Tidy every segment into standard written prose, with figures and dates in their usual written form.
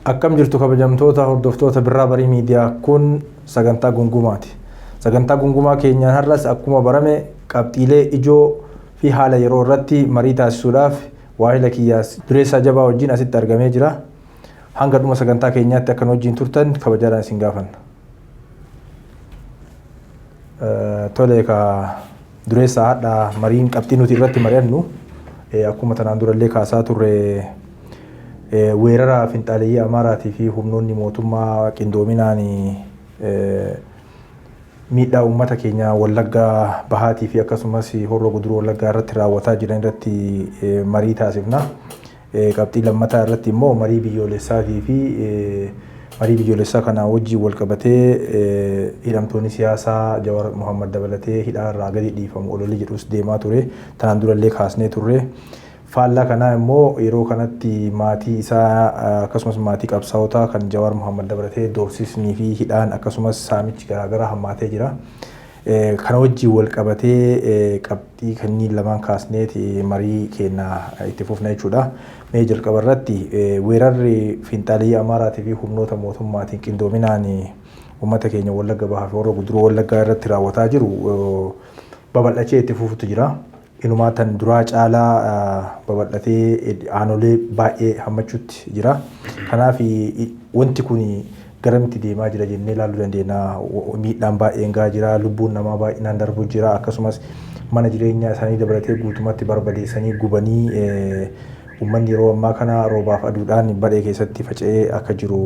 Akkam jirtu kabajamtoota hordoftoota Birraa Barii Miidiyaa kun sagantaa gungumaati. Sagantaa gungumaa keenyaan har'as akkuma barame qabxiilee ijoo fi haala yeroo irratti marii taasisuudhaaf waahila kiyyaas Dureessaa Jabaa wajjin asitti argamee jira. Hanga dhuma sagantaa keenyaatti akka nu wajjin turtan kabajaadhaan isin gaafanna. Tole ka Dureessaa hadha mariin qabxii nuti irratti mari'annu akkuma tanaan durallee kaasaa turre weerara finxaaleeyyii Amaaraatii fi humnoonni mootummaa qindoominaan miidhaa uummata keenya Wallaggaa Bahaatii fi akkasumas Horroo Guduruu Wallaggaa irratti raawwataa jiran irratti marii taasifna. Qabxii lammataa irratti immoo marii biyyoolessaatii fi marii biyyoolessaa kana wajjin wal qabatee hidhamtoonni siyaasaa Jawaar Mohammad dabalatee hidhaa irraa gadi dhiifamu ololli jedhus deemaa ture. Tanaan durallee kaasnee turre. Faallaa kanaa immoo yeroo kanatti maatii isaa akkasumas maatii qabsaa'otaa kan Jawaar Mohammad dabalatee doorsisnii fi hidhaan akkasumas saamichi garaagaraa hammaatee jira. Kana wajjin wal qabatee qabxii kanneen lamaan kaasneeti marii keenya itti fufna jechuudha. Mee jalqaba irratti weerarri finxaaleeyyii Amaaraatii fi humnoota mootummaatiin qindoominaan uummata keenya Wallagga Bahaa fi Horroo Guduruu Wallaggaa irratti raawwataa jiru babal'achee itti fufutu jira. Inumaa tan duraa caalaa babal'atee aanolee baay'ee hammachuutti jira. Kanaaf wanti kun garamitti deemaa jira jennee ilaaluu dandeenya. Miidhaan baay'een gahaa jira, lubbuun namaa baay'inaan darbuu jira, akkasumas mana jireenyaa isaanii dabalatee guutummaatti barbadeessanii gubanii uummanni yeroo ammaa kana roobaaf aduudhaan badhee keessatti faca'ee akka jiru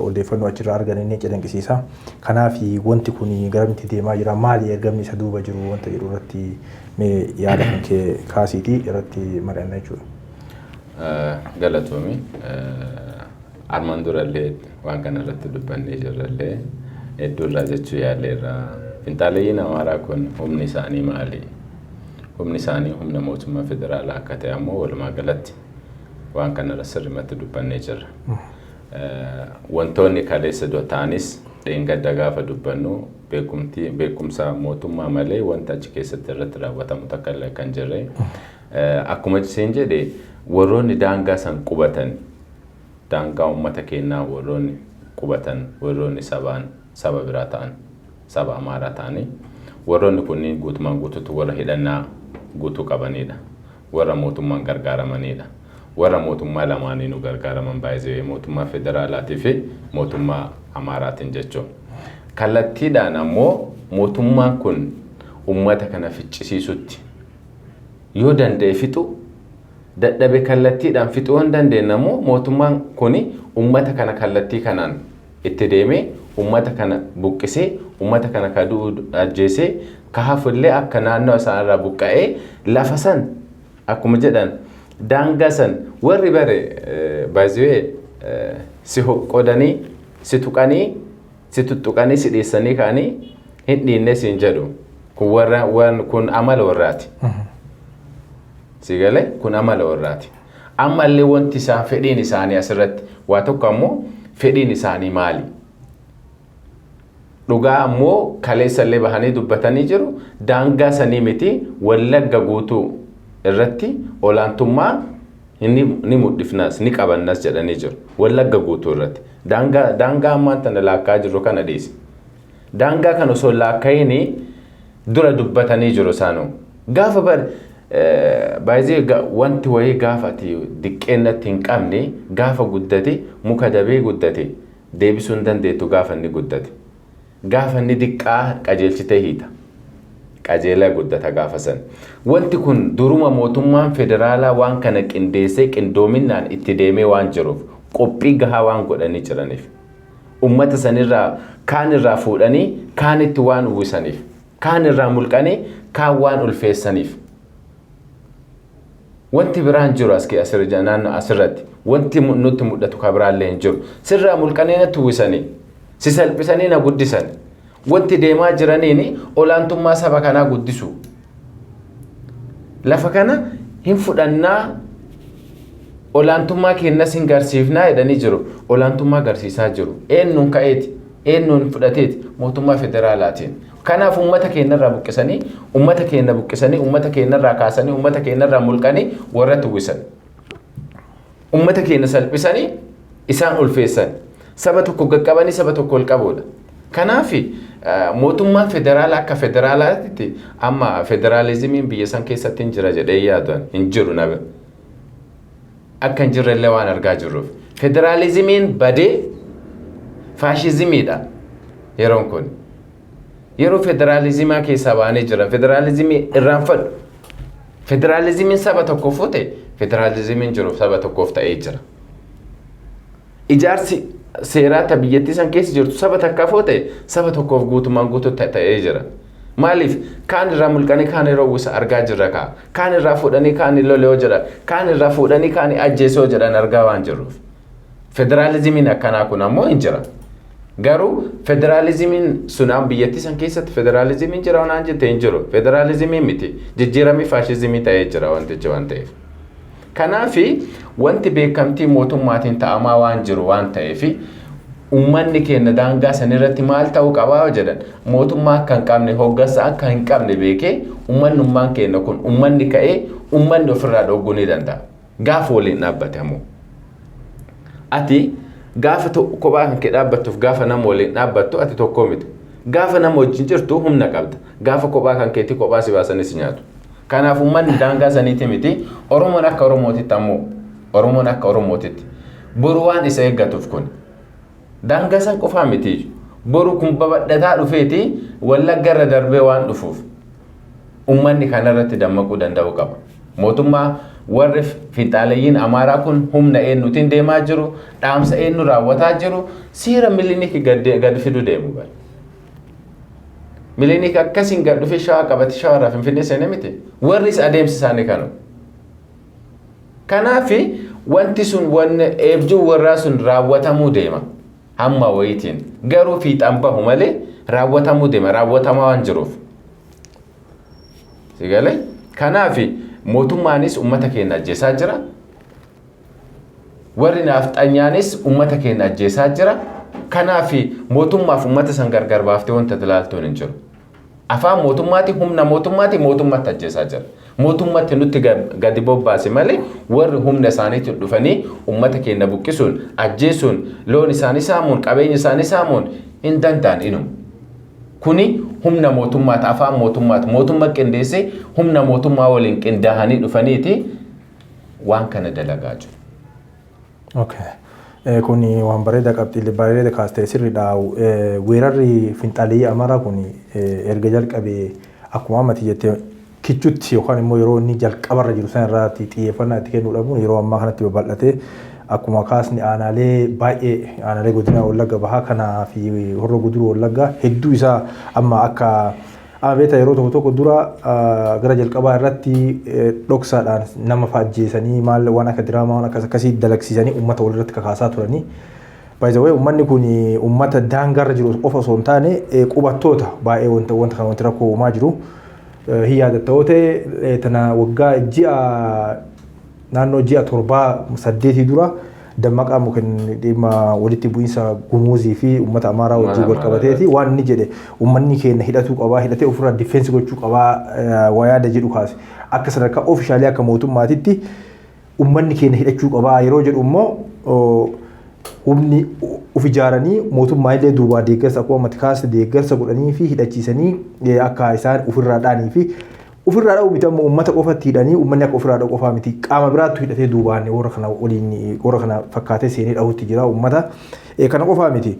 odeeffannoo achirraa arganne calaqqisiisa. Kanaaf wanti kun garamitti deemaa jira, maali ergamni isa duuba jiru wanta jedhu irratti mee yaada kan kee kaasiitii irratti mari'anna jechuudha. Galatoomi. Armaan durallee waan kana irratti dubbannee jirrallee hedduu irraa jechuu yaalleerra. Finxaaleeyyiin Amaaraa kun humni isaanii maali? Humni isaanii humna mootummaa federaalaa akka ta'e ammoo walumaa galatti waan kana irra sirriitti dubbannee jirra. Wantoonni kaleessa ta'anis dheengadda gaafa dubbannu beekumsa mootummaa malee wanta achi keessatti irratti raawwatamu takka illee kan jirre. Akkuma isin jedhe warroonni daangaa san qubatan daangaa uummata keenyaa warroonni qubatan warroonni saba biraa ta'an saba Amaaraa ta'anii warroonni kunniin guutumaan guutuutti warra hidhannaa guutuu qabanidha. Warra mootummaan gargaaramanidha. Warra mootummaa lamaaniinuu gargaaraman baay'ee mootummaa federaalaatii fi mootummaa Amaaraatiin jechuudha. Kallattiidhaan ammoo mootummaan kun uummata kana ficcisiisutti yoo danda'e fixu dadhabe kallattiidhaan fixuu hin dandeenye ammoo mootummaan kun uummata kana kallattii kanaan itti deemee uummata kana buqqisee uummata kana kaduu ajjeesee kahafullee akka naannoo isaarraa buqqa'ee lafa san akkuma jedhan daangaa san warri bare baay'ee si hoqqodanii si tuqanii si tuttuqanii si dhiissanii kaanii hin dhiinne siin jedhu kun warra kun amala warraati. Si galee kun amala warraati. Ammallee wanti isaan fedhiin isaanii asirratti waa tokko ammoo fedhiin isaanii maali? Dhugaa ammoo kaleessallee bahanii dubbatanii jiru daangaa sanii miti Wallagga guutuu irratti olaantummaa ni mudhifnas ni qabannas jedhanii jiru. Wallagga guutuu irratti daangaa ammaan tana laakkaa jiru kana dhiisi. Daangaa kan osoo laakkaa'ini dura dubbatanii jiru isaanuu. Gaafa baay'ee wanti wayii gaafa ati diqqeennatti hin qabne gaafa guddate muka dabee guddate deebisuu hin dandeettu gaafa inni guddate. Gaafa inni diqqaa qajeelchitee hiita. Qajeelaa guddata gaafa san. Wanti kun duruma mootummaan federaalaa waan kana qindeessee qindoominaan itti deemee waan jiruuf qophii gahaa waan godhanii jiraniif. Uummata sanirraa kaan irraa fuudhanii kaan itti waan uwwisaniif. Kaan irraa mulqanii kaan waan ulfeessaniif. Wanti biraan jiru naannoo asirratti wanti nutti mul'atu kabiraallee hin jiru. Sirraa mulqanii natti uwwisanii. Si salphisanii na guddisan. Wanti deemaa jiraniin olaantummaa saba kanaa guddisu. Lafa kana hin fudhannaa olaantummaa keenyas hin garsiifnaa jedhanii jiru. Olaantummaa garsiisaa jiru. Eenyuun ka'eeti? Eenyuun fudhateeti? Mootummaa federaalaatiin. Kanaaf uummata keenyarraa buqqisanii, uummata keenyarraa kaasanii, uummata keenyarraa mulqanii warratti uwwisan. Uummata keenya salphisanii isaan ulfeessan saba tokko qaqqabanii saba tokko ol qabuudha. Kanaaf mootummaan federaalaa akka federaalaatti amma federaalizimiin biyya san keessatti hin jira jedhee yaadan hin jiru nabe. Akka hin jirrellee waan argaa jirruuf. Federaalizimiin badee faashizimiidha yeroon kun. Yeroo federaalizimaa keessaa baanee jira. Federaalizimii irraanfadhu. Federaalizimiin saba tokkoof fute federaalizimiin jiruuf saba tokkoof ta'ee jira. Ijaarsi seeraa biyyattii san keessa jirtu saba takkaaf fute saba tokkoof guutumaan guutuutti ta'ee jira. Maaliif kaan irraa mulqanii kaan irraa uwwisa argaa jirra kaa. Kaan irraa fuudhanii kaan lolee jira. Kaan irraa fuudhanii kaan ajjeesoo jedhan argaa waan jirruuf. Federaalizimiin akkanaa kun ammoo hin jira. Garuu federaalizimiin sunaan biyyattii san keessatti federaalizimiin jira waan jettee hin jiru. Federaalizimiin miti jijjiiramii faashizimii ta'ee jira wantichi waan ta'eef. Kanaafi wanti beekamtii mootummaatiin ta'amaa waan jiru waan ta'eef ummanni keenya daangaa san irratti maal ta'uu qabaa jedhan mootummaa akka hin qabne hoggansa akka hin qabne beekee ummannummaan keenya kun ummanni ka'ee ummanni ofirraa dhogguu ni danda'a. Gaafa waliin dhaabbate ammoo. Ati gaafa kophaa kan kee dhaabbattuuf gaafa nama waliin dhaabbattu ati tokko miti. Gaafa nama wajjin jirtu humna qabda. Gaafa kophaa kan keetti kophaa si baasanis nyaatu. Kanaaf ummanni daangaa saniiti miti Oromoon akka Oromootitti ammoo Oromoon akka Oromootitti boru waan isa eeggatuuf kun. Daangaa san qofaa miti boru kun babadhataa dhufeeti Wallagga irra darbee waan dhufuuf ummanni kanarratti dammaquu danda'u qaba. Mootummaa warri finxaaleeyyiin Amaaraa kun humna eenyutiin deemaa jiru dhaamsa eenyu raawwataa jiru seera miliinikii gad fidu deemu bal. Miliinik akkasiin gad dhufee shawaa qabate shawarraa Finfinnee seene miti warris adeemsi isaanii kanu. Kanaafi wanti sun wanni eebjuu warraa sun raawwatamuu deema. Hamma wayitiin garuu fiixaan bahu malee raawwatamuu deema raawwatamaa waan jiruuf. Sigalee kanaafi mootummaanis ummata keenya ajjeesaa jira. Warri nafxanyaanis ummata keenya ajjeesaa jira. Kanaafi mootummaaf ummata san gargar baaftee wanta ilaaltuun hin jiru. Afaan mootummaati humna mootummaati mootummatti ajjeesaa jira. Mootummatti nutti gadi bobbaase malee warri humna isaaniitiin dhufanii ummata keenya buqqisuun ajjeesuun loon isaanii saamuun qabeenya isaanii saamuun hin danda'an inu. Kuni humna mootummaati afaan mootummaati mootummaa qindeessee humna mootummaa waliin qindaa'anii dhufaniiti waan kana dalagaa jiru. Okay. Kuni waan bareeda qabxii bareeda kaastee sirriidha. Weerarri finxaalii Amaaraa kuni erga jalqabee akkuma ammatti jettee kichuutti yookaan immoo yeroo inni jalqabarra jiru san irratti xiyyeeffannaa itti kennuu dhabuun yeroo ammaa kanatti babal'atee akkuma kaasni aanaalee baay'ee aanaalee godina Wallagga bahaa kanaa fi Horroo Guduruu Wallaggaa hedduu isaa amma akka beeta yeroo tokko dura gara jalqabaa irratti dhoksaadhaan nama faajjeesanii maal waan akka diraamaa waan akkasii dalagsiisanii uummata walirratti kakaasaa turanii. By the way uummanni kun uummata daangaarra jiru qofa osoo hin taane qubattoota baay'ee wanta kan wanti rakkoo uumaa jiru. Hiyaadatta'ootee tana waggaa ji'a naannoo ji'a 7-8 dura dammaqaa mukan dhimma walitti bu'iinsa Gumuuzii fi uummata Amaaraa wajjin wal qabateeti waan inni jedhe uummanni keenya hidhatuu qabaa hidhatee ofirraa difeensi gochuu qabaa wayaada jedhu kaase akka sadarkaa oofishaalii akka mootummaatitti uummanni keenya hidhachuu qabaa yeroo jedhu immoo humni uf ijaaranii mootummaa illee duubaa deeggarsa akkuma ammatti kaase deeggarsa godhanii fi hidhachiisanii akka isaan ofirraa dhaanii fi ofirraa dhaa'u miti ammoo uummata qofatti hidhanii uummanni akka ofirraa dhaa'u qofaa miti qaama biraattu hidhatee duubaan warra kana waliin warra kana fakkaatee seenee dhaa'utti jira uummata kana qofaa miti.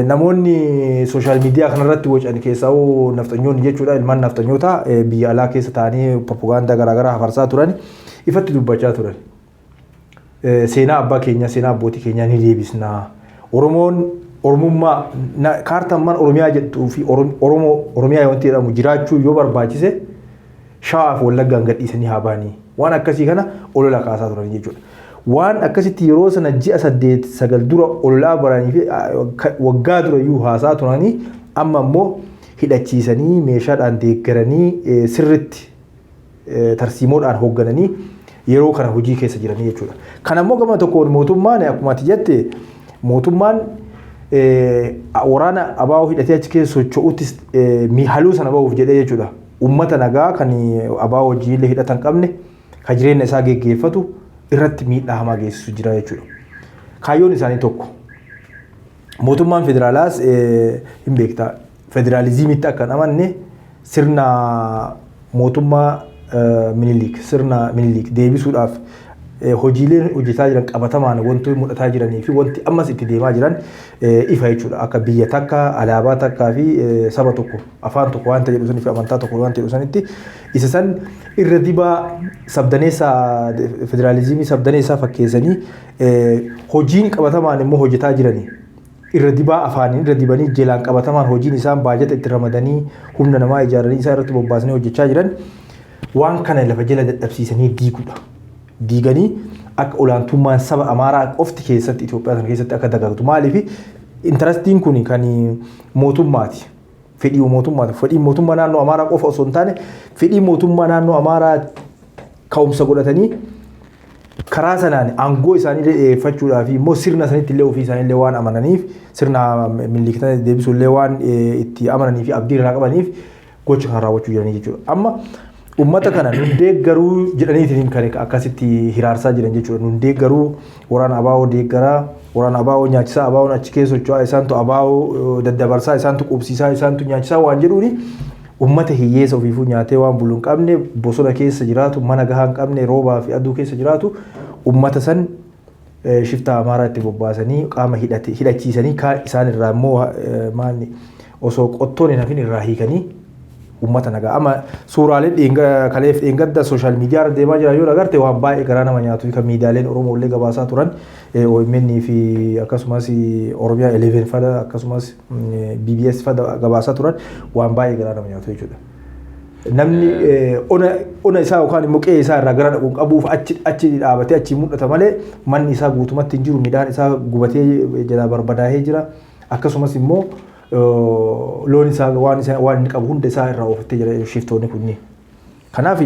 Namoonni sooshaal miidiyaa kanarratti wacan keessaa nafxanyoonni jechuudha ilmaan nafxanyoota biyya alaa keessa ta'anii propagaandaa garaagaraa hafarsaa turan ifatti dubbachaa turan. Seenaa abbaa keenya seenaa abbootii keenyaa ni deebisna. Oromoon Oromummaa kaartammaan Oromiyaa jedhuu fi Oromiyaa wanti jedhamu jiraachuu yoo barbaachise Shawaa fi Wallaggaan gadhiisanii haa baanii. Waan akkasii kana olola kaasaa turan jechuudha. Waan akkasitti yeroo sana ji'a 8-9 dura ololaa baranii fi waggaa dura iyyuu haasaa turanii amma immoo hidhachiisanii meeshaadhaan deeggaranii sirritti tarsiimoodhaan hooggananii yeroo kana hojii keessa jiranii jechuudha. Kana immoo gama tokkoon mootummaan akkuma ati jette mootummaan waraana abaa'oo hidhatee achi keessa socho'uutti mihaluu sana ba'uuf jedhee jechuudha. Uummata nagaa kan abaa'oo wajjin illee hidhatan qabne kan jireenya isaa geggeeffatu irratti miidhaa hamaa geessisu jira jechuudha. kaayyoon isaanii tokko. Mootummaan federaalaas hin beektaa federaalizimiitti akka amanne sirna mootummaa sirna Minilik deebisuudhaaf hojiileen hojjetaa jiran qabatamaan wantoonni mul'ataa jiranii fi wanti ammas itti deemaa jiran ifa jechuudha. Akka biyya takka, alaabaa takkaa fi saba tokko, afaan tokko waan ta'e jedhu sanii fi amantaa tokko waan ta'e sanitti isa san irra dibaa sabdaneessaa federaalizimii sabdaneessaa fakkeessanii hojiin qabatamaan immoo hojjetaa jiranii. Irra dibaa afaaniin irra dibanii jelaan qabatamaan hojiin isaan baajata itti ramadanii humna namaa ijaaranii isaa irratti bobbaasanii hojjechaa jiran waan kana lafa jala dadhabsiisanii diiguudha. Diiganii akka olaantummaan saba Amaaraa qofti keessatti Itoophiyaa sana keessatti akka dagagtu. Maaliif intarastiin kun kan mootummaati. Fedhii mootummaati. Fedhii mootummaa naannoo Amaaraa qofa osoo hin taane fedhii mootummaa naannoo Amaaraa ka'umsa godhatanii karaa sanaan aangoo isaanii dheereffachuudhaaf immoo sirna sanitti illee ofii isaanii illee waan amananiif sirna Minilik deebisuu illee waan itti amananii fi abdii irraa qabaniif gocha kan raawwachuu jiranii jechuudha. Amma ummata kana nundee garuu jedhaniitiin kan akkasitti hiraarsaa jiran jechuudha. Nundee garuu waraana abaa'oo deeggaraa, waraana abaa'oo nyaachisaa, abaa'oon achi keessa socho'aa, isaantu abaa'oo daddabarsaa, isaantu qubsiisaa, isaantu nyaachisaa waan jedhuuni ummata hiyyeessa ofiifuu nyaatee waan bulu hin qabne, bosona keessa jiraatu, mana gahaa hin qabne, roobaa fi aduu keessa jiraatu ummata san shiftaa Amaaraa itti bobbaasanii qaama hidhachiisanii isaan irraa immoo maanni osoo qottoon hin hafin irraa hiikanii ummata nagaa. Amma suuraaleen kaleef dheengadda sooshaal miidiyaa irra deemaa jiran yoo agarte waan baay'ee garaa nama nyaatu kan miidiyaaleen Oromoo illee gabaasaa turan OMN fi akkasumas Oromiyaa 11 fada akkasumas BBS fada gabaasaa turan waan baay'ee garaa nama nyaatu jechuudha. Namni ona isaa yookaan immoo qe'ee isaa irraa gara dhaquun qabuuf achi dhaabatee achi mul'ata malee manni isaa guutumatti hin jiru, midhaan isaa gubatee jalaa barbadaa'ee jira. Akkasumas immoo loon isaa waan inni qabu hunda isaa irraa ofittee jira shiftoonni kunniin. Kanaaf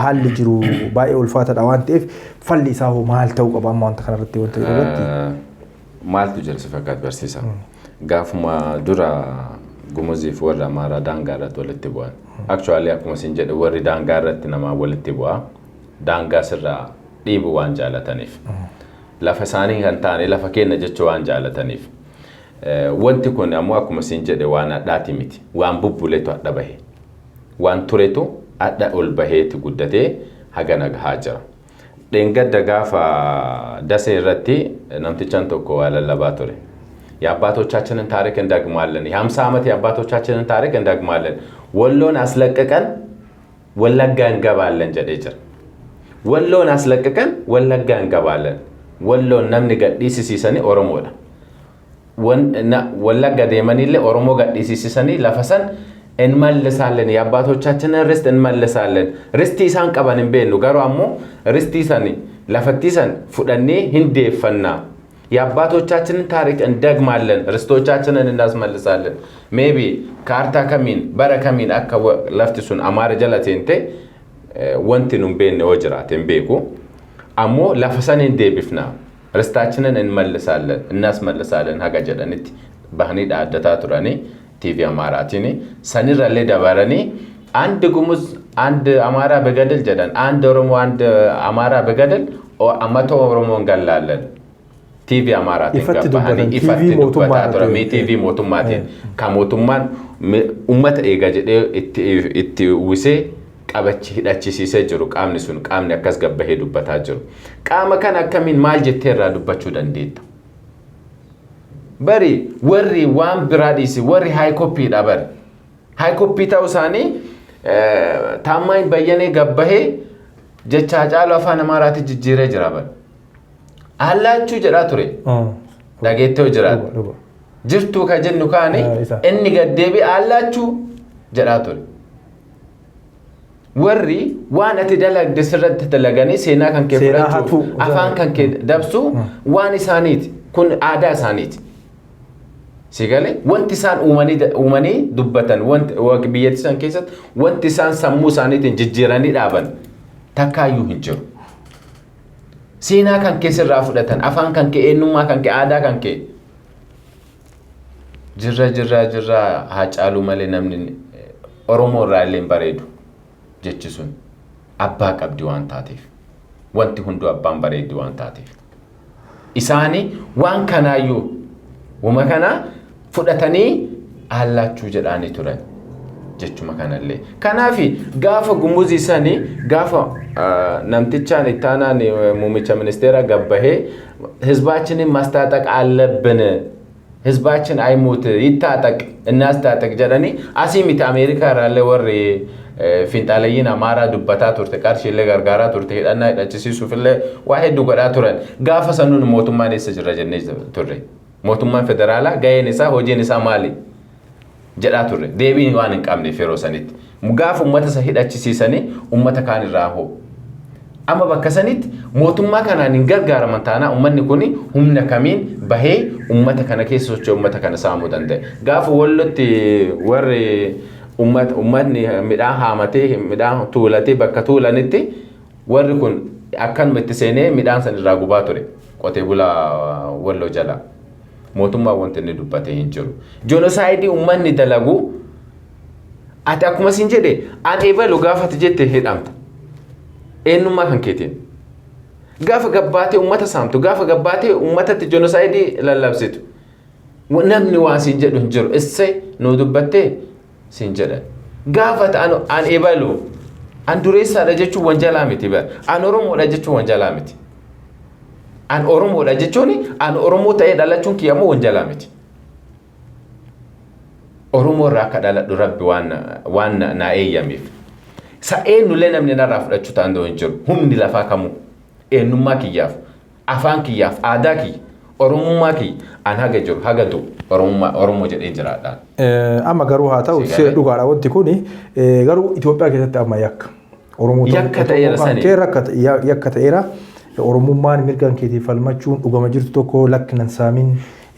haalli jiru baay'ee ulfaataadha waan ta'eef falli isaa hoo maal ta'uu qaba amma wanta kanarratti wanta irratti maaltu jira si fakkaatu barsiisa. Gaafuma dura Gumuziif warra Amaaraa daangaa irratti walitti bu'an. Actually akkuma isin jedhe warri daangaa irratti nama walitti bu'a. Daangaa sirraa dhiibu waan jaalataniif. Lafa isaanii kan taane lafa kenna jechuu waan jaalataniif. Wanti kun ammoo akkuma isin jedhe waan addaati miti. Waan bubbuleetu adda bahe. Waan turetu adda ol baheeti guddatee haga nagahaa jira. Dheengadda gaafa dasee irratti namtichaan tokko waa lallabaa ture. የአባቶቻችንን ታሪክ እንደግማለን የ50 ዓመት የአባቶቻችንን ታሪክ እንደግማለን ወሎን አስለቀቀን ወለጋ እንገባለን ጀደጀር ወሎን አስለቀቀን ወለጋ እንገባለን ወሎን ነምን ገዲስ ሲሰኒ ኦሮሞዳ ወለጋ ደመኒለ ኦሮሞ ገዲስ ሲሰኒ ለፈሰን እንመልሳለን የአባቶቻችንን ርስት እንመልሳለን ርስቲ ኢሳን ቀበንን በእኑ ገሩ አሞ ርስቲ ሰኒ ለፈቲሰን ፉደኔ ህንዴፈና የአባቶቻችንን ታሪክ እንደግማለን ርስቶቻችንን እናስመልሳለን ሜቢ ካርታ ከሚን በረከሚን አከ ለፍትሱን አማረ ጀላቴንቴ ወንቲኑን በእነ ወጅራቴን ቤኩ አሞ ለፈሰን እንደብፍና ርስታችንን እንመልሳለን እናስመልሳለን ሀገ ጀደንቲ ባህኒ ዳደታ ቱራኒ ቲቪ አማራቲኒ ሰኒራለ ደባረኒ አንድ ጉሙዝ አንድ አማራ በገደል ጀዳን አንድ ኦሮሞ አንድ አማራ በገደል አማቶ ኦሮሞ እንገላለን TV Amaratiin gabbahanii ifatti dubbataa ture. TV mootummaatiin kan mootummaan uummata eegaa jedhee itti uwwisee qabachi hidhachisiisee jiru qaamni sun qaamni akkas gabbahee dubbataa jiru. Qaama kana akkamiin maal jettee irraa dubbachuu dandeetta? Bari warri waan biraa dhiisi warri haayikoppiidha bari. Haayikoppii ta'uu isaanii taammaan bayyanee gabbahee jechaa caalu afaan Amaaraatti jijjiiree jira bari. Allaachuu jedhaa ture. Dhageettoo jiraat. Jirtuu ka jennu kaane inni gaddeebi allaachuu jedhaa ture. Warri waan ati dalagde sirratti dalaganii seenaa kan kee fudhachuu afaan kan kee dabsuu waan isaaniiti kun aadaa isaaniiti. Sigale wanti isaan uumanii dubbatan wanti biyyattii san keessatti wanti isaan sammuu isaaniitiin jijjiiranii dhaaban takkaayyuu hin jiru. Seenaa kan kee sirraa fudhatan afaan kan kee eenyummaa kan kee aadaa kan kee jirra haa caaluu malee namni Oromoo irraa illee bareedu jechi sun abbaa qabdi waan taateef wanti hunduu abbaan bareeddi waan taateef isaanii waan kanaayyuu wama kana fudhatanii haallachuu jedhaanii turan jechuma kanallee. Kanaaf gaafa gumuzii sanii gaafa namtichaan ittaanaan muumicha ministeera gabbahee hizbaachinin mastaxaq አለብን ህዝባችን አይሞት ይታጠቅ እናስታጠቅ ጀዳኒ አሲሚት አሜሪካ ራለ ወር ፊንጣለይን አማራ ዱበታ ቱርተ ቃርሽለ ጋርጋራ ቱርተ ሄዳና ዳችሲሱ ፍለ ዋሂድ ጎዳ ቱረን ጋፈ ሰኑን ሞቱማን የሰጅራጀነ ቱረ ሞቱማን ፌደራላ ጋየነሳ ሆጄነሳ ማሊ ጀዳ ቱረ ዴቢን ዋን እንቃምኔ ፌሮሰኒት ሙጋፍ ኡመተ ሰሂዳችሲሰኔ ኡመተ ካን ራሆ amma bakka sanit mootummaa kanaan hin gargaaraman taana ummanni kuni humna kamiin bahee ummata kana keessa socho'u ummata kana saamuu danda'e. Gaafa wallotti warri ummanni midhaan haamatee midhaan tuulatee bakka tuulanitti warri kun akkanuma itti seenee midhaan san irraa gubaa ture qotee bulaa walloo jala. Mootummaa wanti inni dubbatee hin jiru. Jenosaayidii ummanni dalagu ati akkuma siin jedhe an eebalu gaafati jette hidhamta. eenyummaa kan keetiin gaafa gabbaatee ummata saamtu gaafa gabbaatee ummatatti jenosaayidii lallabsitu namni waan siin jedhu hin jiru isse nuu dubbattee siin jedhan gaafa an eebalu an dureessaadha jechuun wanjalaa miti bar an oromoodha jechuun wanjalaa miti an oromoodha jechuun an oromoo ta'ee dhalachuun kiyyamoo wanjalaa miti oromoo irraa akka dhaladhu rabbi waan na eeyyameef sa'een nulle namni narraa fudhachuu taandoo hin jiru humni lafaa kamuu eenyummaa kiyyaaf afaan kiyyaaf aadaa kiyya oromummaa kiyya an haga jiru haga du oromoo jedhee jiraadhaan. Amma garuu haa ta'u dhugaadha wanti kuni garuu Itoophiyaa keessatti amma yakka yakka ta'eera sani yakka ta'eera oromummaan mirgaan keetiif falmachuun dhugama jirtu tokko lakkinan saamin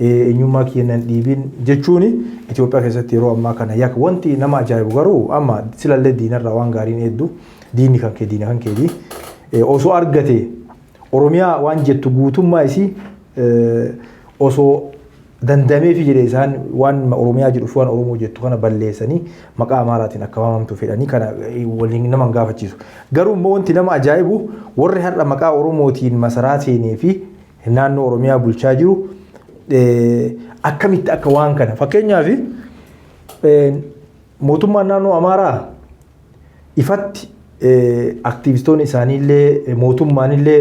eenyummaa kiyyan dhiibin jechuun Itoophiyaa keessatti yeroo ammaa kana yakka wanti nama ajaa'ibu garuu amma silallee diinarraa waan gaariin hedduu diinni kan kee diina kan keeti osoo argate Oromiyaa waan jettu guutummaa isii osoo dandamee fi jedhee isaan waan Oromiyaa jedhuuf waan Oromoo jettu kana balleessanii maqaa Amaaraatiin akka waamamtu fedhanii kana waliin nama gaafachiisu. Garuu immoo wanti nama ajaa'ibu warri har'a maqaa Oromootiin masaraa seenee fi naannoo Oromiyaa bulchaa jiru akkamitti akka waan kana fakkeenyaaf mootummaan naannoo Amaaraa ifatti aktiivistoonni isaaniillee mootummaanillee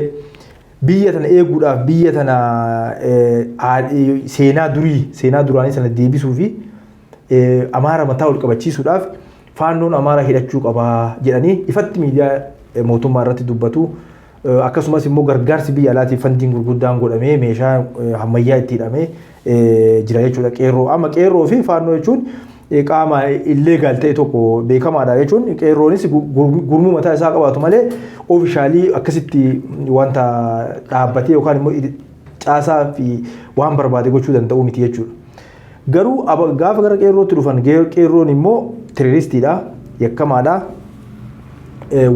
biyya tana eeguudhaaf biyya tana seenaa duraanii sana deebisuu fi Amaara mataa ol qabachiisuudhaaf faannoon Amaaraa hidhachuu qabaa jedhanii ifatti miidiyaa mootummaa irratti dubbatu. Akkasumas immoo gargaarsi biyya alaatiif fandiin gurguddaan godhamee meeshaa ammayyaa itti hidhamee jira jechuudha qeerroo. Amma qeerroo fi faannoo jechuun qaama illegaal ta'e tokko beekamaadha jechuun qeerroonis gurmuu mataa isaa qabaatu malee oofishaalii akkasitti wanta dhaabbatee yookaan immoo caasaa fi waan barbaade gochuu danda'u miti jechuudha. Garuu gaafa gara qeerrootti dhufan qeerroon immoo terroristiidha yakkamaadha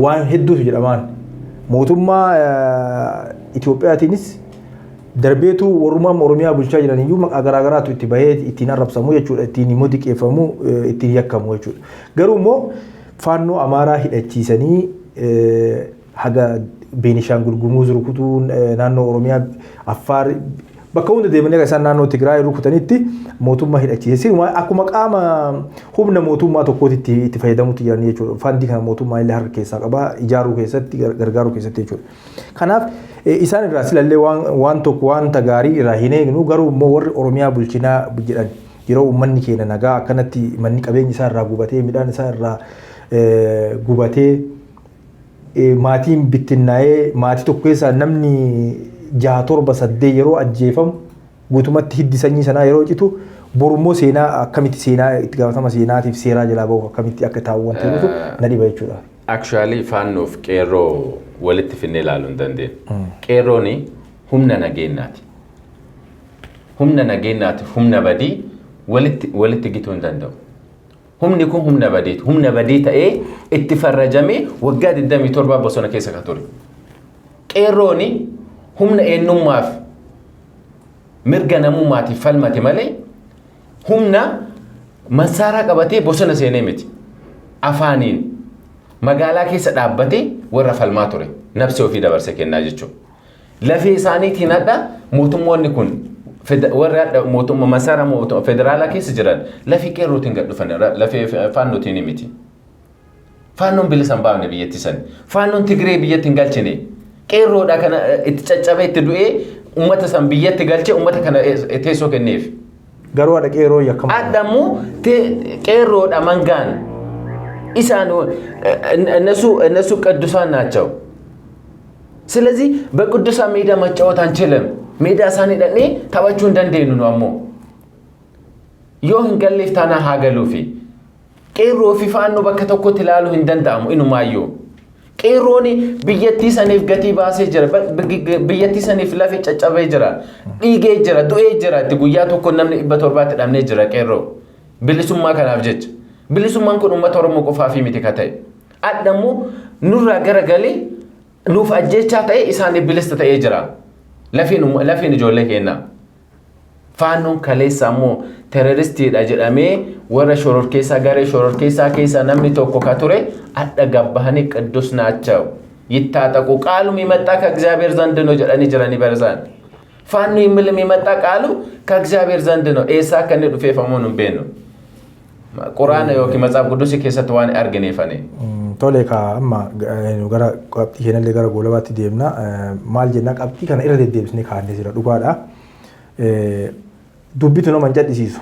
waan hedduutu jedhamaan. Mootummaa Itoophiyaatiinis darbeetu warrummaa Oromiyaa bulchaa jiran iyyuu maqaa garaagaraatu itti bahee ittiin arrabsamu jechuudha ittiin immoo diqqeeffamu ittiin yakkamu jechuudha. Garuu immoo faannoo Amaaraa hidhachiisanii haga Beenishaangul Gumuz rukutuu naannoo Oromiyaa Affaar bakka hunda deemanii akka isaan naannoo Tigraay rukutanitti mootummaa hidhachiisanii akkuma qaama humna mootummaa tokkootti itti fayyadamutti jiran jechuudha. Fandii kana mootummaa illee harka keessaa qaba ijaaruu keessatti gargaaruu keessatti jechuudha. Kanaaf isaan irraa silallee waan tokko wanta gaarii irraa hin eegnu garuu immoo warri Oromiyaa bulchinaa jedhan yeroo uummanni keenya nagaa akkanatti manni qabeenya isaa irraa gubatee midhaan isaa irraa gubatee maatiin bittinnaa'ee maatii tokko keessaa namni 6-7 yeroo ajjeefamu guutumatti hiddi sanyii sanaa yeroo citu borummoo seenaa akkamitti seenaa itti gaafatama seenaatiif seeraa jalaa bahu akkamitti akka taa'u wanti jirutu na dhiba jechuudha. Actually faannoof qeerroo walitti finnee ilaaluu hin dandeenyu. Qeerrooni humna nageenyaati. Humna nageenyaati humna badii walitti gituu hin danda'u. Humni kun humna badiiti. Humna badii ta'ee itti farrajamee waggaa 27 bosona keessa kan ture. Qeerrooni humna eenyummaaf mirga namummaatiif falmate malee humna masaaraa qabatee bosona seenee miti. Afaaniin magaalaa keessa dhaabbatee warra falmaa ture. Nafsi ofii dabarsee kennaa jechuudha. lafee isaaniitiin hadha mootummoonni kun warra mootummaa masaara mootummaa federaalaa keessa jiran lafee qeerrootiin gad dhufan lafee faannootiin miti. Faannoon bilisa hin baafne biyyattii san. Faannoon Tigree biyyatti hin galchine. Qeerroodha kana itti caccabee itti du'ee uummata san biyyatti galchee uummata kana teessoo kenneef. Garuu adda qeerroo yakkamu. Addamu qeerroodha mangaan. Isaan እነሱ ቅዱሳን ናቸው። ስለዚህ በቅዱሳን ሜዳ መጫወት አንችልም። ሜዳ ሳንሄድ ታባችሁ እንደንደኑ ነው አሞ ዮህን ገለፍታና ሀገሉፊ ቄሮ ፊፋኖ በከተኮ ትላሉ እንደንዳሙ ኢኑማዮ ቄሮኒ ብየቲ ሰኔፍ ገቲ ባሴ ጀራ ብየቲ ሰኔፍ ለፈ ጨጨበ ጀራ ዲጌ ጀራ ዱኤ ጀራ ድጉያ ተኮ ነምን በቶርባት ዳምኔ ጀራ ቄሮ ብልሱማ ከናፍጀች ብልሱማን ኮ ኡመት ኦሮሞ ቆፋፊ ሚተከታይ አደሙ ኑራ ገረገሌ ኑፍ አጀቻ ታይ ኢሳኔ ብልስተ ታይ ጀራ ለፊን ጆለ ኬና ፋኖን ከሌሳሞ ቴሮሪስት ዳጀዳሜ ወረ ሾሮር ኬሳ ጋሬ ሾሮር ኬሳ ነምኒ ቶኮ ካቱሬ አደጋባህኒ ቅዱስ ናቸው ይታጠቁ ቃሉ የሚመጣ ከእግዚአብሔር ዘንድ ነው ጀዳኒ ጀራኒ በርዛን ፋኖ ይምልም የሚመጣ ቃሉ ከእግዚአብሔር ዘንድ ነው ኤሳ ከነ ዱፌ ፈሞን ቤን ነው ቁርአን yoki መጽሐፍ ቅዱስ keessatti waan argine fane tole ka amma gara qabxii keenallee gara goolabaatti deemna maal jenna qabxii kana irra deddeebisnee kaannee jira dhugaadha dubbitu nama hin jadhisiisu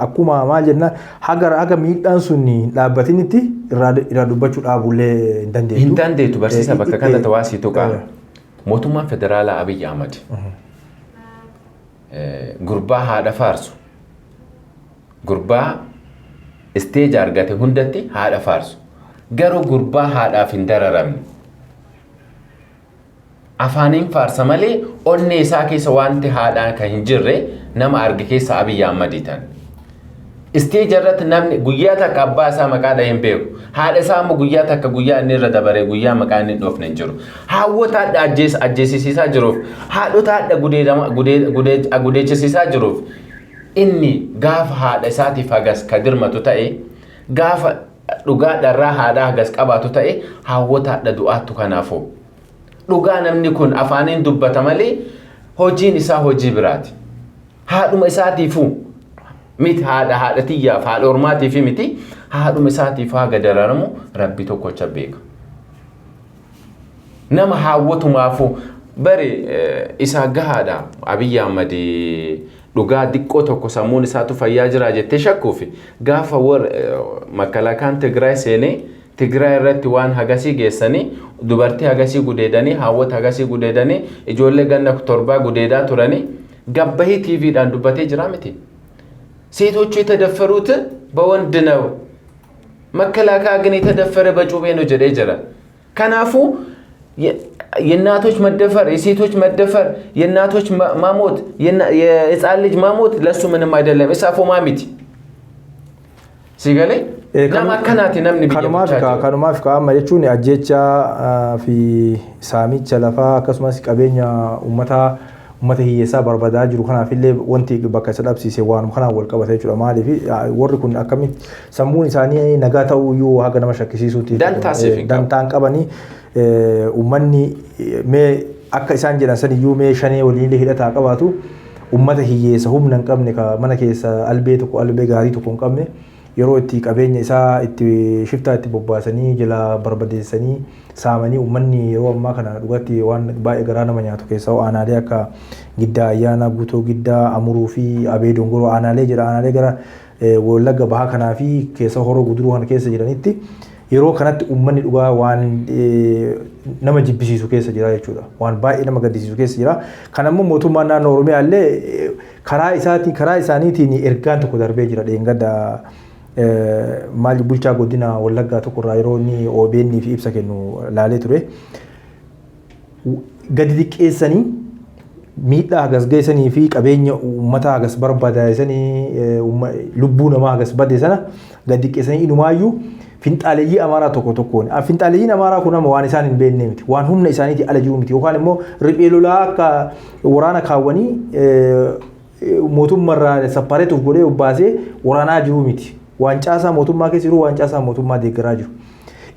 akkuma maal jenna haga miidhaan sun dhaabbatinitti irraa dubbachuu dhaabullee hin dandeettu. Hin dandeettu barsiisa bakka kanatti waa siitu qaba. Mootummaan federaalaa Abiy Ahmad gurbaa haadha faarsu gurbaa isteeji argate hundatti haadha faarsu garuu gurbaa haadhaaf hin dararamne. Afaaniin faarsa malee onnee isaa keessa wanti haadhaan kan hin jirre nama arge keessa Abiy Ahmadiitan. Isteeji irratti namni guyyaa takka abbaa isaa maqaa dhahee hin beeku. Haadha isaa immoo guyyaa takka guyyaa inni irra dabaree guyyaa maqaa inni dhoofne hin jiru. Hawwota adda ajjeesisiisaa jiruuf haadhota adda gudeechisiisaa jiruuf inni gaafa haadha isaatiif hagas ka dirmatu ta'e gaafa dhugaa dharraa haadhaa hagas qabaatu ta'e hawwota adda du'aattu kanaafuu. Dhugaa namni kun afaaniin dubbata malee hojiin isaa hojii biraati. Haadhuma isaatiifuu miti haadha tiyyaaf haadha ormaatiif miti haadhuma isaatiif haga dararamu rabbi tokkocha beeka. Nama hawwatumaafuu bari isaa gahaadha Abiy Ahmad dhugaa diqqoo tokko sammuun isaatu fayyaa jira jettee shakkuufi gaafa makalaakaan Tigraay seenee Tigraay irratti waan hagasii geessanii dubartii hagasii gudeedanii hawwata hagasii gudeedanii ijoollee ganna 7 gudeedaa turanii gabbahii ቲቪዳን dubbatee jira miti. ሴቶቹ የተደፈሩት በወንድ ነው መከላከያ ግን የተደፈረ በጩቤ ነው ጀዴ ጀራ ከናፉ የእናቶች መደፈር የሴቶች መደፈር የእናቶች ማሞት የህፃን ልጅ ማሞት ለሱ ምንም አይደለም እሳፎ ማሚቲ ሲገለይ Kanaati namni kanumaaf amma jechuun ajjecha fi saamicha lafaa akkasumas qabeenya uummata hiyyeessaa barbaadaa jiru kanaafillee wanti bakka isa dhabsiise waan kanaan wal qabata jechuudha maaliif warri kun akkamitti sammuun isaanii nagaa ta'uu iyyuu haga nama shakkisiisuuti dantaan qabanii uummanni mee akka isaan jedhan san iyyuu mee shanee waliin hidhataa qabaatu uummata hiyyeessa humna hin qabne mana keessa albee gaarii tokko hin qabne yeroo itti qabeenya isaa itti shiftaa itti bobbaasanii jala barbadeessanii saamanii uummanni yeroo ammaa kana dhugatti waan baay'ee garaa nama nyaatu keessaa aanaalee akka giddaa ayyaana guutoo giddaa amuruu fi abee dongoroo aanaalee jira aanaalee gara wallagga bahaa kanaa fi keessa horoo guduruu kana keessa jiranitti yeroo kanatti uummanni dhugaa waan nama jibbisiisu keessa jira jechuudha waan baay'ee nama gaddisiisu keessa jira kanammoo mootummaan naannoo Oromiyaa illee karaa isaaniitiin ergaan tokko darbee jira dheengadda maal bulchaa godina wallaggaa tokkorraa yeroo inni OBN fi ibsa kennu laalee ture gadi xiqqeessanii miidhaa hagas geessanii fi qabeenya uummata hagas barbaadaysanii lubbuu namaa hagas badde sana gadi xiqqeessanii inumaayyuu finxaaleeyyii amaaraa tokkoon finxaaleeyyiin amaaraa kun amma waan isaan hin beekne miti waan humna isaaniitii ala jiru miti yookaan immoo riphee lolaa akka waraana kaawwanii mootummaarraa sappareetuuf godhee baasee waraanaa jiru miti. Waan caasaa mootummaa keessa jiru waan caasaa mootummaa deeggaraa jiru.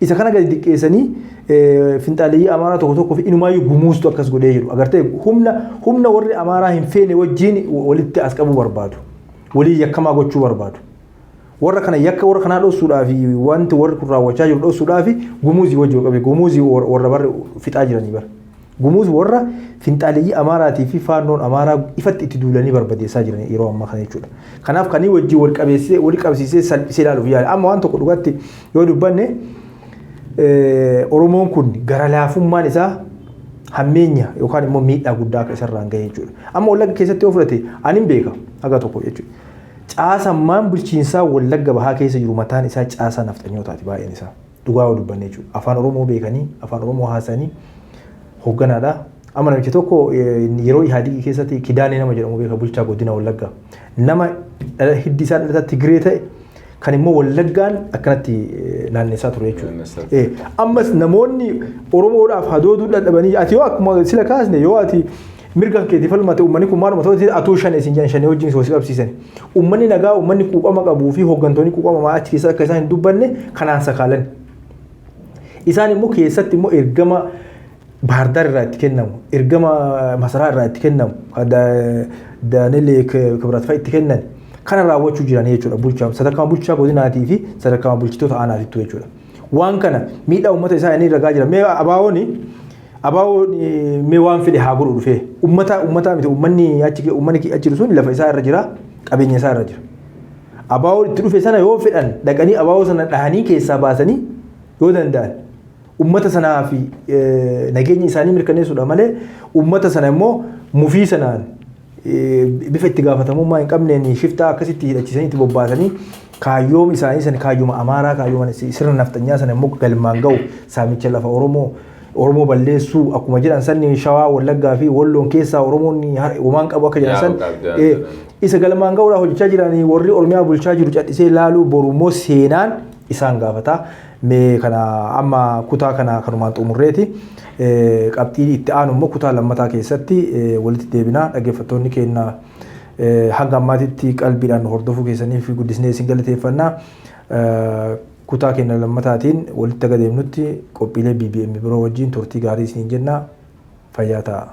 Isa kana gadi xiqqeessanii finxaalii amaaraa tokko tokko fi inumaayyuu gumuustu akkas godhee jiru agartee humna warri amaaraa hin feene wajjin walitti as qabuu barbaadu walii yakkamaa gochuu barbaadu warra kana yakka warra kanaa dhoosuudhaa fi wanti warri kun raawwachaa jiru dhoosuudhaa fi gumuuzii wajjin qabe gumuuzii warra barri fixaa jiranii bara gumuuzii warra finxaalii amaaraatii fi faannoon amaaraa ifatti itti duulanii barbadeessaa jiran yeroo ammaa kana jechuudha kanaaf kanii wajjin wal qabsiisee salphisee ilaaluuf yaala amma waan tokko dhugaatti yoo dubbanne Oromoon kun gara laafummaan isaa hammeenya yookaan immoo miidhaa guddaa akka isarraan ga'e jechuudha. Amma Wallagga keessatti yoo fudhate ani hin beeka haga tokko jechuudha. Caasammaan bulchiinsaa Wallagga bahaa keessa jiru mataan isaa caasaa nafxanyootaati baay'een isaa. Dhugaa yoo dubbanne jechuudha. Afaan Oromoo beekanii afaan Oromoo haasanii hoogganaadha. Amma namichi tokko yeroo Ihaadigii keessatti Kidaanee nama jedhamu beeka bulchaa godina Wallaggaa. Nama hiddi isaa dhalata Tigree ta'e kan immoo Wallaggaan akkanatti naannessaa ture jechuudha. Ammas namoonni Oromoodhaaf hadooduu dadhabanii ati yoo akkuma sila kaasne yoo ati mirga keetii falmate uummanni kun maaluma ta'utti atuu shan isin jedhan shan wajjin soosii qabsiisan. Uummanni nagaa uummanni quuqama qabuu fi hooggantoonni quuqama achi keessa akka isaan hin dubbanne kanaan sakaalan. Isaan immoo keessatti immoo ergama Baardaar irraa itti kennamu, ergama Masaraa irraa itti kennamu, Daanelee Kibrat fa'a itti kennan. Kana raawwachuu jiran jechuudha bulchaa sadarkaa bulchaa godinaatii fi sadarkaa bulchitoota aanaatiitu jechuudha. Waan kana miidhaa uummata isaa inni ragaa jira. Mee abaawoon mee waan fedhe haa godhu dhufee uummata miti uummanni achi jiru sun lafa isaa irra jira qabeenya isaa irra jira. Abaawoon itti dhufe sana yoo fedhan dhaqanii abaawoo sana dhahanii keessaa baasanii yoo danda'an uummata sanaa fi nageenya isaanii mirkaneessuudha malee uummata sana immoo mufii sanaan bifa itti gaafatamummaa hin qabneen shiftaa akkasitti hidhachiisanii itti bobbaasanii kaayyoom isaanii sana kaayyooma amaaraa kaayyooma sirna naftanyaa sana immoo galmaan ga'u saamicha lafa Oromoo balleessuu akkuma jedhan sanni Shawaa Wallaggaa fi Walloon keessaa Oromoon uumaan qabu akka jedhan san isa galmaan ga'uudhaaf hojjechaa jiranii warri Oromiyaa bulchaa jiru cadhisee ilaaluu borummoo seenaan isaan gaafata. Mee kana amma kutaa kana kanumaan xumurreeti qabxii itti aanu immoo kutaa lammataa keessatti walitti deebinaa dhaggeeffattoonni keenya hanga ammaatitti qalbiidhaan hordofuu keessanii fi guddisnee isin galateeffannaa kutaa keenya lammataatiin walitti adeemnutti qophiilee BBM biroo wajjin turtii gaarii isin jenna fayyaa ta'a.